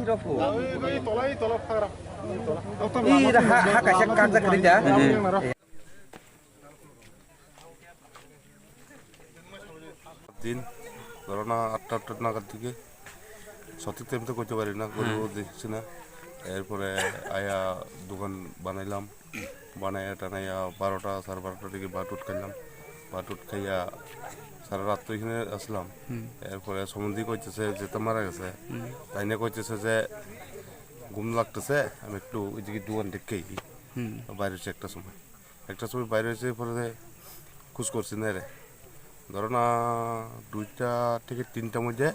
Ropo. Ih, hak aja kagak kerja. দিন corona 8টা নাগাদ থেকে সঠিক টাইম তো করতে পারি না গরু দেখছি না এরপরে আয়া দোকান বানাইলাম বানাইয়া টানাইয়া 12টা 12:30 দিকে বাটুট খাইলাম বাটুট খাইয়া সারা রাত তো এখানে আসলাম এরপরে সম্বন্ধী কইতেছে যেতে মারা গেছে তাই না কইতেছে যে ঘুম লাগতেছে আমি একটু ওইদিকে দোকান দেখেই বাইরে হচ্ছে একটা সময় বাইরে হয়েছে পরে খোঁজ করছি না রে ধরো না 2টা থেকে 3টার মধ্যে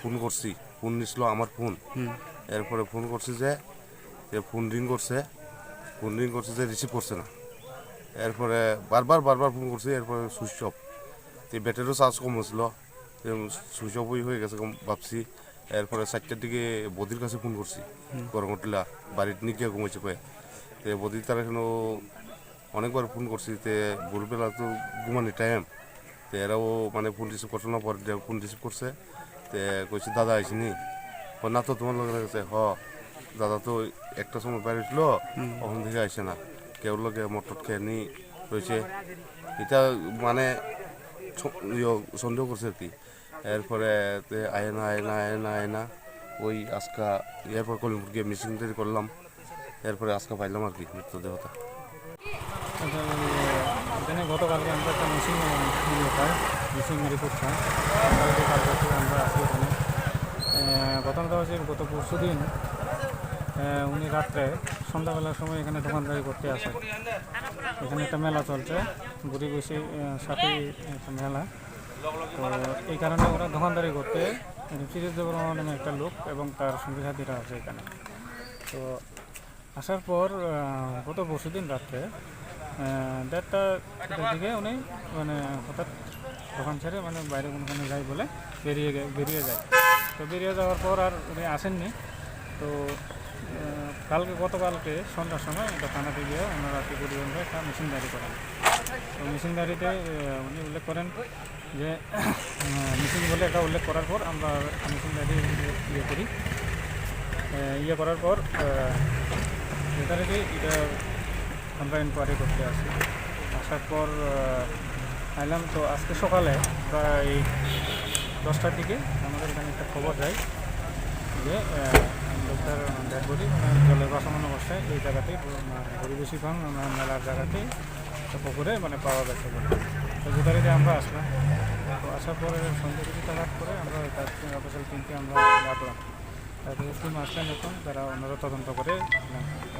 ফোন করছি ফোন নিছিল আমার ফোন এরপরে ফোন করছি যে ফোন রিং করছে যে রিসিভ করছে না এরপরে বারবার ফোন করছি এরপরে সুইচ অফ ব্যাটারিও চার্জ কম হয়েছিল সুইচ অফ হয়ে গেছে ভাবছি এরপরে 4টার দিকে বদির কাছে ফোন করছি গরমটিলা বাড়িতে নিয়ে গিয়ে ঘুমাইছে কয়ে বদির তারা এখনও অনেকবার ফোন করছি ভোরবেলা তো ঘুমানি টাইম এরাও মানে ফোন রিসিভ করছে না পরে ফোন রিসিভ করছে কইছি দাদা আইসিনি না তো তোমার লগে গেছে দাদা তো একটা সময় বাইরে ছিল ওখান থেকে আইসে না কেউ লোকে মটর খেয়ে নি রয়েছে এটা মানে সন্দেহ করছে আর কি এরপরে আয় না ওই আজকা এরপর কলিমপুর গিয়ে মিসিং করলাম এরপরে আজকা পাইলাম আর কি মৃতদেহটা এখানে গতকালকে আমরা একটা মিসিং রিপোর্ট চাই কালকে আমরা আসি এখানে ঘটনাটা হচ্ছে গত পরশু দিন উনি রাত্রে সন্ধ্যাবেলার সময় এখানে দোকানদারি করতে আসে এখানে একটা মেলা চলছে বুড়ি বসে সাথে একটা মেলা তো এই কারণে ওরা দোকানদারি করতে ফিরোজ দেববর্মা নামে একটা লোক এবং তার সঙ্গী সাথীরা আছে এখানে তো আসার পর গত পরশু দিন রাত্রে 1:30টার দিকে উনি মানে হঠাৎ দোকান ছেড়ে মানে বাইরে কোনোখানে যাই বলে বেরিয়ে যায় তো বেরিয়ে যাওয়ার পর আর উনি আসেননি তো গতকালকে সন্ধ্যার সময় একটা থানাতে গিয়ে ওনারা পরিবহনে একটা মেশিনদারি করেন তো মেশিনদারিতে উনি উল্লেখ করেন যে মেশিন বলে এটা উল্লেখ করার পর আমরা মেশিনদারি করার পর এটা আমরা ইনকোয়ারি করতে আসি আসার পর আইলাম তো আজকে সকালে প্রায় 10টার দিকে আমাদের এখানে একটা খবর যায় যে লোকটার ডেড বডি মানে জলে ভাসমান অবস্থায় এই জায়গাতেই পরিবেশী পান মেলার জায়গাতেই পুকুরে মানে পাওয়া গেছে বলে তো যথারীতি আমরা আসলাম তো আসার পরে সন্ধ্যে কিছু টাকার করে আমরা অফিসিয়াল টিমকে আমরা ডাকলাম তারপরে টিম আসলেন এখন তারা ওনারা তদন্ত করে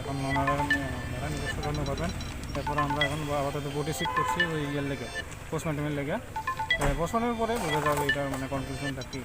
এখন ওনারা নিজস্ব তদন্ত করবেন তারপর আমরা এখন আপাতত বডি শিফট করছি ওই ইয়ের লেগে পোস্টমর্টমের লেগে পোস্টমর্টমের পরে বোঝা যাবে এটা মানে কনফিউশনটা কী